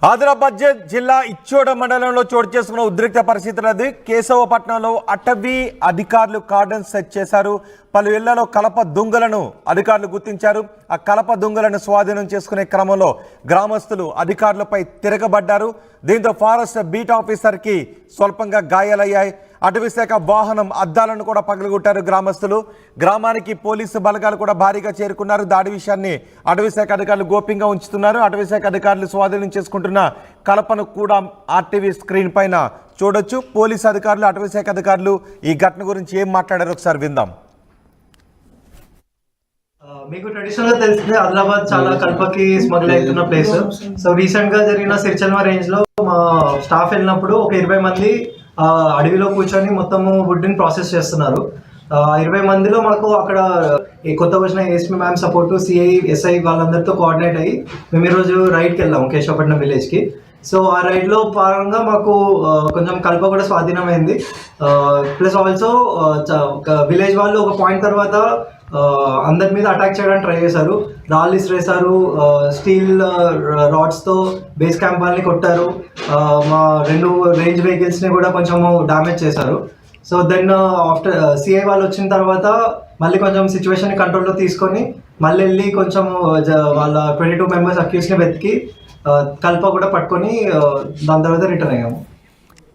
ఆదిలాబాద్ జిల్లా ఇచ్చోడ మండలంలో చోటు చేసుకున్న ఉద్రిక్త పరిస్థితులది. కేశవపట్నంలో అటవీ అధికారులు కార్డన్ సెట్ చేశారు. పలు ఇళ్లలో కలప దుంగలను అధికారులు గుర్తించారు. ఆ కలప దుంగలను స్వాధీనం చేసుకునే క్రమంలో గ్రామస్తులు అధికారులపై తిరగబడ్డారు. దీంతో ఫారెస్ట్ బీట్ ఆఫీసర్కి స్వల్పంగా గాయాలయ్యాయి. అటవీశాఖ వాహనం అద్దాలను కూడా పగలగొట్టారు గ్రామస్తులు. గ్రామానికి పోలీసు బలగాలు కూడా భారీగా చేరుకున్నారు. దాడి విషయాన్ని అటవీశాఖ అధికారులు గోప్యంగా ఉంచుతున్నారు. అటవీశాఖ అధికారులు స్వాధీనం చేసుకుంటున్న కలపను కూడా ఆర్టీవీ స్క్రీన్ పైన చూడొచ్చు. పోలీసు అధికారులు, అటవీశాఖ అధికారులు ఈ ఘటన గురించి ఏం మాట్లాడారో ఒకసారి విందాం. మీకు ట్రెడిషనల్ గా తెలిసిందే, ఆదిలాబాద్ చాలా కల్పకి స్మగ్ల్ అవుతున్న ప్లేస్. సో రీసెంట్ గా జరిగిన సిరిచల్మ రేంజ్ లో మా స్టాఫ్ వెళ్ళినప్పుడు ఒక 20 మంది అడవిలో కూర్చొని మొత్తము వుడ్ని ప్రాసెస్ చేస్తున్నారు. 20 మందిలో మాకు అక్కడ కొత్త వచ్చిన ASP ma'am support, CI, SI వాళ్ళందరితో కోఆర్డినేట్ అయ్యి మేము ఈరోజు రైడ్కి వెళ్ళాము కేశవపట్నం విలేజ్కి. సో ఆ రైడ్లో భాగంగా మాకు కొంచెం కల్ప కూడా స్వాధీనమైంది. ప్లస్ ఆల్సో విలేజ్ వాళ్ళు ఒక పాయింట్ తర్వాత అందరి మీద అటాక్ చేయడానికి ట్రై చేశారు. రాళ్ళు ఇసిరేశారు, స్టీల్ రాడ్స్తో బేస్ క్యాంప్ వాళ్ళని కొట్టారు. మా 2 రేంజ్ వెహికల్స్ని కూడా కొంచెం డ్యామేజ్ చేశారు. సో దెన్ ఆఫ్టర్ సిఐ వాళ్ళు వచ్చిన తర్వాత మళ్ళీ కొంచెం సిచ్యువేషన్ కంట్రోల్లో తీసుకొని మళ్ళీ వెళ్ళి కొంచెం వాళ్ళ 22 మెంబర్స్ అక్యూస్ని వెతికి కల్ప కూడా పట్టుకొని దాని తర్వాత రిటర్న్ అయ్యాము.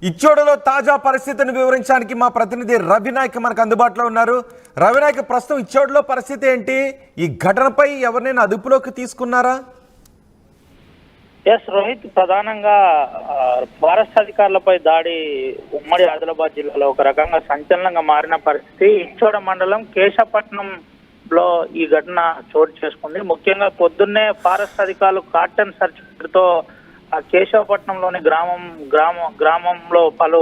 ఇచ్చోడలో తాజా పరిస్థితిని వివరించడానికి మా ప్రతినిధి రవినాయక్ మనకు అందుబాటులో ఉన్నారు. రవినాయక్, ప్రస్తుతం ఇచ్చోడలో పరిస్థితి ఏంటి? ఈ ఘటనపై ఎవరినైనా అదుపులోకి తీసుకున్నారా? ఎస్ రోహిత్, ప్రధానంగా ఫారెస్ట్ అధికారులపై దాడి ఉమ్మడి ఆదిలాబాద్ జిల్లాలో ఒక రకంగా సంచలనంగా మారిన పరిస్థితి. ఇచ్చోడ మండలం కేశవపట్నంలో ఈ ఘటన చోటు చేసుకుంది. ముఖ్యంగా పొద్దున్నే ఫారెస్ట్ అధికారులు కార్టన్ సర్చ్తో కేశవపట్నంలోని గ్రామంలో పలు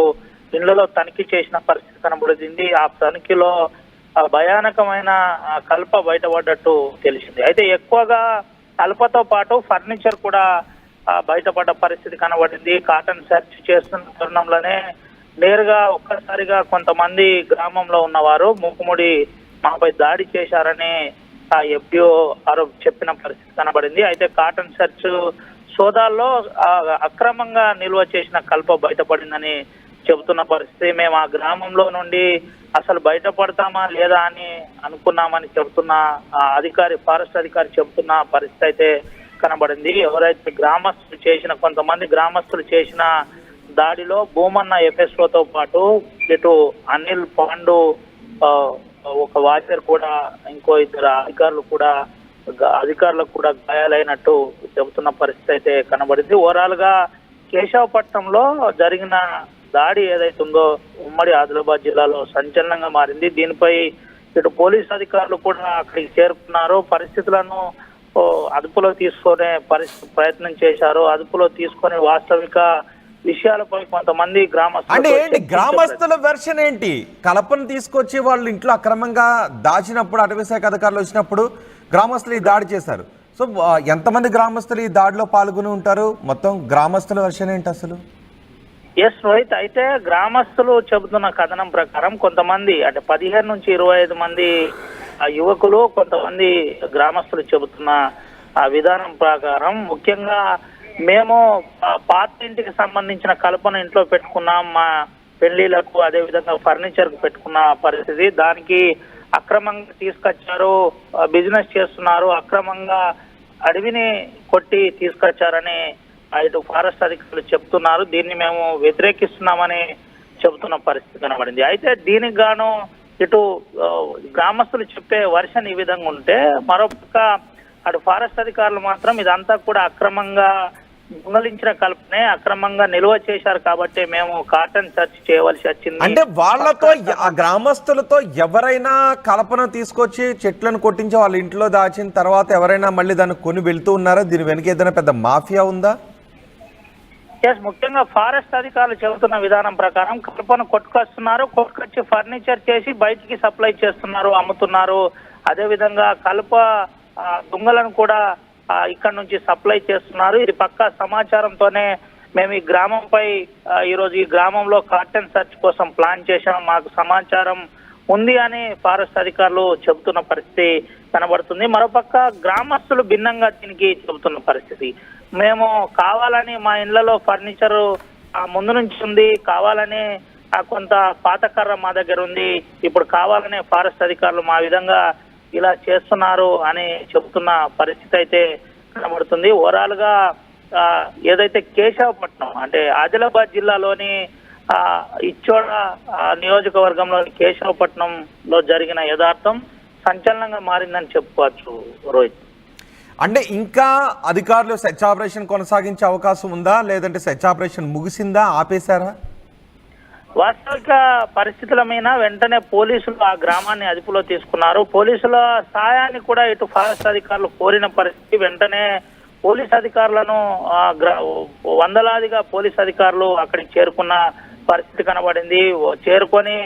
ఇళ్లలో తనిఖీ చేసిన పరిస్థితి కనబడింది. ఆ తనిఖీలో భయానకమైన కల్ప బయటపడ్డట్టు తెలిసింది. అయితే ఎక్కువగా కల్పతో పాటు ఫర్నిచర్ కూడా బయటపడ్డ పరిస్థితి కనబడింది. కాటన్ సెర్చ్ చేస్తున్న తరుణంలోనే నేరుగా ఒక్కసారిగా కొంతమంది గ్రామంలో ఉన్నవారు మూకుముడి మాపై దాడి చేశారని ఆ ఎఫ్డిఓ చెప్పిన పరిస్థితి కనబడింది. అయితే కాటన్ సెర్చ్ సోదాల్లో అక్రమంగా నిల్వ చేసిన కల్ప బయటపడిందని చెబుతున్న పరిస్థితి. మేము ఆ గ్రామంలో నుండి అసలు బయటపడతామా లేదా అని అనుకున్నామని చెబుతున్న ఫారెస్ట్ అధికారి చెబుతున్న పరిస్థితి అయితే కనబడింది. ఎవరైతే కొంతమంది గ్రామస్తులు చేసిన దాడిలో భూమన్న ఎఫ్ఎస్ఓతో పాటు ఇటు అనిల్ పాండు, ఒక వాచర్ కూడా, ఇంకో 2 అధికారులకు కూడా గాయాలైనట్టు చెబుతున్న పరిస్థితి అయితే కనబడింది. ఓవరాల్ గా కేశవపట్నంలో జరిగిన దాడి ఏదైతుందో ఉమ్మడి ఆదిలాబాద్ జిల్లాలో సంచలనంగా మారింది. దీనిపై ఇటు పోలీసు అధికారులు కూడా అక్కడికి చేరుకున్నారు. పరిస్థితులను అదుపులో తీసుకునే ప్రయత్నం చేశారు. అదుపులో తీసుకొని వాస్తవిక విషయాలపై కొంతమంది గ్రామస్తుల వెర్షన్ ఏంటి? కలపను తీసుకొచ్చి వాళ్ళు ఇంట్లో అక్రమంగా దాచినప్పుడు అటవీశాఖ అధికారులు వచ్చినప్పుడు గ్రామస్తులు ఈ దాడి చేశారు. సో ఎంతమంది గ్రామస్తులు ఈ దాడిలో పాల్గొని ఉంటారు? మొత్తం గ్రామస్తుల వెర్షన్ ఏంటి అసలు? ఎస్ రోహిత్, అయితే గ్రామస్తులు చెబుతున్న కథనం ప్రకారం కొంతమంది అంటే 15 నుంచి 25 మంది యువకులు, కొంతమంది గ్రామస్తులు చెబుతున్న విధానం ప్రకారం ముఖ్యంగా మేము పాత ఇంటికి సంబంధించిన కల్పన ఇంట్లో పెట్టుకున్నాం, మా పెళ్లిళ్లకు అదేవిధంగా ఫర్నిచర్ కు పెట్టుకున్న పరిస్థితి. దానికి అక్రమంగా తీసుకొచ్చారు, బిజినెస్ చేస్తున్నారు, అక్రమంగా అడవిని కొట్టి తీసుకొచ్చారని ఇటు ఫారెస్ట్ అధికారులు చెప్తున్నారు. దీన్ని మేము వ్యతిరేకిస్తున్నామని చెబుతున్న పరిస్థితి కనబడింది. అయితే దీనికి గాను ఇటు గ్రామస్తులు చెప్పే వర్షన్ ఈ విధంగా ఉంటే, మరొక అటు ఫారెస్ట్ అధికారులు మాత్రం ఇదంతా కూడా అక్రమంగా దొంగలించిన కల్పనే, అక్రమంగా నిల్వ చేశారు కాబట్టి మేము కాటన్ సెర్చ్ చేయవలసి వచ్చింది. అంటే వాళ్ళతో, ఆ గ్రామస్తులతో ఎవరైనా కల్పన తీసుకొచ్చి చెట్లను కొట్టించి వాళ్ళ ఇంట్లో దాచిన తర్వాత ఎవరైనా మళ్ళీ దాన్ని కొని వెళ్తూ ఉన్నారా? దీని వెనక ఏదైనా పెద్ద మాఫియా ఉందా? ఎస్, ముఖ్యంగా ఫారెస్ట్ అధికారులు చెబుతున్న విధానం ప్రకారం కల్పను కొట్టుకొచ్చి ఫర్నిచర్ చేసి బయటికి సప్లై చేస్తున్నారు, అమ్ముతున్నారు. అదేవిధంగా కల్ప దొంగలను కూడా ఇక్కడ నుంచి సప్లై చేస్తున్నారు. ఇది పక్కా సమాచారంతోనే మేము ఈ గ్రామంపై ఈరోజు ఈ గ్రామంలో కార్టన్ సెర్చ్ కోసం ప్లాన్ చేశాం, మాకు సమాచారం ఉంది అని ఫారెస్ట్ అధికారులు చెబుతున్న పరిస్థితి కనబడుతుంది. మరోపక్క గ్రామస్తులు భిన్నంగా దీనికి చెబుతున్న పరిస్థితి. మేము కావాలని మా ఇళ్లలో ఫర్నిచరు ముందు నుంచి ఉంది, కావాలని కొంత పాత కర్ర మా దగ్గర ఉంది, ఇప్పుడు కావాలనే ఫారెస్ట్ అధికారులు మా విధంగా ఇలా చేస్తున్నారు అని చెబుతున్న పరిస్థితి అయితే కనబడుతుంది. ఓవరాల్ గా ఏదైతే కేశవపట్నం అంటే ఆదిలాబాద్ జిల్లాలోని ఇచ్చోడ నియోజకవర్గంలోని కేశవపట్నంలో జరిగిన యథార్థం సంచలనంగా మారిందని చెప్పుకోవచ్చు రోహిత్. అంటే ఇంకా అధికారులు సెర్చ్ ఆపరేషన్ కొనసాగించే అవకాశం ఉందా, లేదంటే సెర్చ్ ఆపరేషన్ ముగిసిందా, ఆపేశారా? వాస్తవిక పరిస్థితుల మీద వెంటనే పోలీసులు ఆ గ్రామాన్ని అదుపులో తీసుకున్నారు. పోలీసుల సాయాన్ని కూడా ఇటు ఫారెస్ట్ అధికారులు కోరిన పరిస్థితి. వెంటనే పోలీస్ అధికారులను వందలాదిగా పోలీస్ అధికారులు అక్కడికి చేరుకున్న పరిస్థితి కనబడింది. చేరుకొని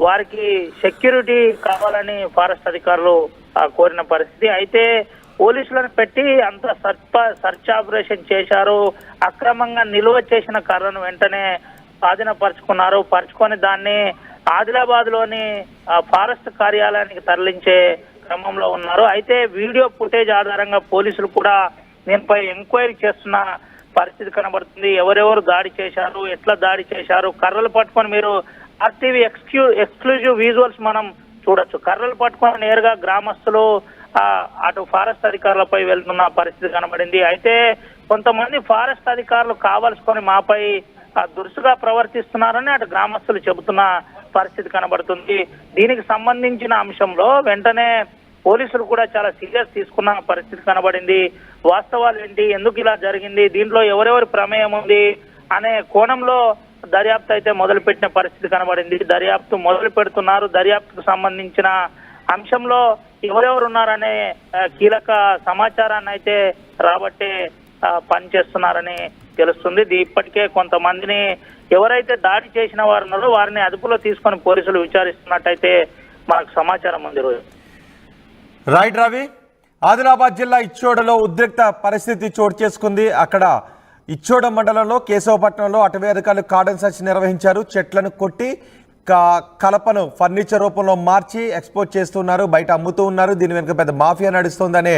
వారికి సెక్యూరిటీ కావాలని ఫారెస్ట్ అధికారులు కోరిన పరిస్థితి. అయితే పోలీసులను పెట్టి అంత సర్చ్ ఆపరేషన్ చేశారు. అక్రమంగా నిల్వ చేసిన కర్రను వెంటనే పరుచుకొని దాన్ని ఆదిలాబాద్ లోని ఫారెస్ట్ కార్యాలయానికి తరలించే క్రమంలో ఉన్నారు. అయితే వీడియో ఫుటేజ్ ఆధారంగా పోలీసులు కూడా దీనిపై ఎంక్వైరీ చేస్తున్న పరిస్థితి కనబడుతుంది. ఎవరెవరు దాడి చేశారు, ఎట్లా దాడి చేశారు, కర్రలు పట్టుకొని మీరు ఆర్టీవీ ఎక్స్క్లూజివ్ విజువల్స్ మనం చూడొచ్చు. కర్రలు పట్టుకొని నేరుగా గ్రామస్తులు అటు ఫారెస్ట్ అధికారులపై వెళ్తున్న పరిస్థితి కనబడింది. అయితే కొంతమంది ఫారెస్ట్ అధికారులు కావలసుకొని మాపై దురుసుగా ప్రవర్తిస్తున్నారని అటు గ్రామస్తులు చెబుతున్న పరిస్థితి కనబడుతుంది. దీనికి సంబంధించిన అంశంలో వెంటనే పోలీసులు కూడా చాలా సీరియస్ తీసుకున్న పరిస్థితి కనబడింది. వాస్తవాలు ఏంటి, ఎందుకు ఇలా జరిగింది, దీంట్లో ఎవరెవరి ప్రమేయం ఉంది అనే కోణంలో దర్యాప్తు అయితే మొదలుపెట్టిన పరిస్థితి కనబడింది. దర్యాప్తు మొదలు పెడుతున్నారు. దర్యాప్తుకు సంబంధించిన అంశంలో ఎవరెవరు ఉన్నారనే కీలక సమాచారాన్ని అయితే రాబట్టే పనిచేస్తున్నారని తెలుస్తుంది. ఇప్పటికే కొంతమందిని ఎవరైతే దాడి చేసిన వారు ఉన్నారో వారిని అదుపులో తీసుకొని పోలీసులు విచారిస్తున్నట్టయితే మనకు సమాచారం ఉంది. రోజు రైట్ రవి, ఆదిలాబాద్ జిల్లా ఇచ్చోడలో ఉద్రిక్త పరిస్థితి చోటు చేసుకుంది. అక్కడ ఇచ్చోడ మండలంలో కేశవపట్నంలో అటవీ అధికారులు కార్డన్ సెర్చ్ నిర్వహించారు. చెట్లను కొట్టి కలపను ఫర్నిచర్ రూపంలో మార్చి ఎక్స్పోర్ట్ చేస్తున్నారు, బయట అమ్ముతూ ఉన్నారు. దీని వెనుక పెద్ద మాఫియా నడుస్తుందనే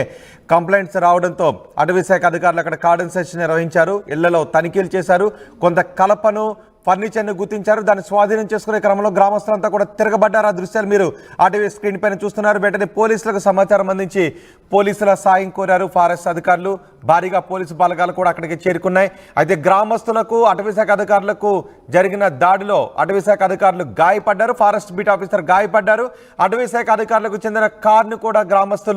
కంప్లైంట్స్ రావడంతో అటవీ శాఖ అధికారులు అక్కడ కార్డన్ సెర్చ్ నిర్వహించారు. ఇళ్లలో తనిఖీలు చేశారు. కొంత కలపను ఫర్నిచర్ను గుర్తించారు. దాన్ని స్వాధీనం చేసుకునే క్రమంలో గ్రామస్తులంతా కూడా తిరగబడ్డారు. ఆ దృశ్యాలు మీరు ఆర్టీవీ స్క్రీన్ పైన చూస్తున్నారు. వెంటనే పోలీసులకు సమాచారం అందించి పోలీసుల సాయం కోరారు ఫారెస్ట్ అధికారులు. భారీగా పోలీసు బలగాలు కూడా అక్కడికి చేరుకున్నాయి. అయితే గ్రామస్తులకు అటవీ శాఖ అధికారులకు జరిగిన దాడిలో అటవీ శాఖ అధికారులు గాయపడ్డారు. ఫారెస్ట్ బీట్ ఆఫీసర్ గాయపడ్డారు. అటవీ శాఖ అధికారులకు చెందిన కారును కూడా గ్రామస్తులు